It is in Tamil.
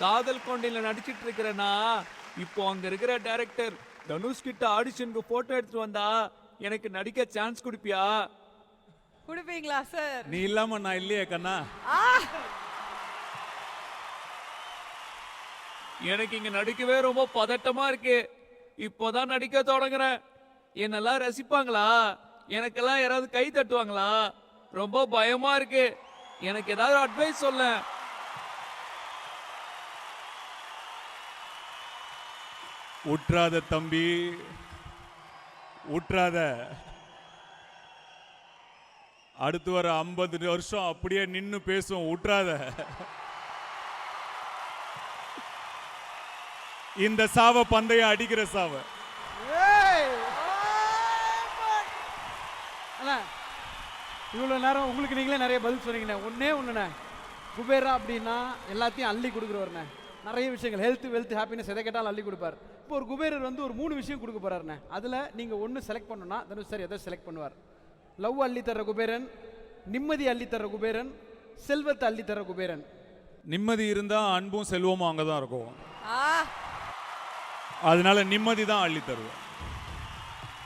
காதல் கொண்டையில நடிச்சிட்டு இருக்கிறேன்னா இப்போ அங்க இருக்கிற டைரக்டர் தனுஷ் கிட்ட ஆடிஷனுக்கு போட்டோ எடுத்துட்டு வந்தா எனக்கு நடிக்க சான்ஸ் கொடுப்பியா? குடுப்பீங்களா சார்? நீ இல்லாம நான் இல்லையே கண்ணா. எனக்கு இங்க நடிக்கவே ரொம்ப பதட்டமா இருக்கு. இப்போதான் நடிக்க தொடங்குறேன். என்னெல்லாம் ரசிப்பாங்களா? எனக்கெல்லாம் யாராவது கை தட்டுவாங்களா? ரொம்ப பயமா இருக்கு. எனக்கு ஏதாவது அட்வைஸ் சொல்ல. உற்றாத தம்பி, உற்றாத. அடுத்து வர 50 வருஷம் அப்படியே நின்னு பேசும். உற்றாத. இந்த சாவ பந்தய அடிக்கிற சாவ. இவ்வளவு நேரம் உங்களுக்கு நீங்களே நிறைய பதில் சொன்னீங்கண்ணே. ஒண்ணுண்ணே, குபேரா அப்படின்னா எல்லாத்தையும் அள்ளி கொடுக்குறவர்ண்ணே. நிறைய விஷயங்கள், ஹெல்த், வெல்த், ஹாப்பினஸ் எதை கேட்டாலும் அள்ளி கொடுப்பார். இப்போ ஒரு குபேரர் வந்து ஒரு 3 விஷயம் கொடுக்க போறாருண்ணே. அதுல நீங்க ஒன்று செலக்ட் பண்ணணும்னா தனுஷ் சார் எதை செலக்ட் பண்ணுவார்? லவ் அள்ளி தர்ற குபேரன், நிம்மதி அள்ளி தர்ற குபேரன், செல்வத்தை அள்ளி தர்ற குபேரன். நிம்மதி இருந்தா அன்பும் செல்வமும் அங்கதான் இருக்கும். அதனால நிம்மதி தான் அள்ளி தருவேன்.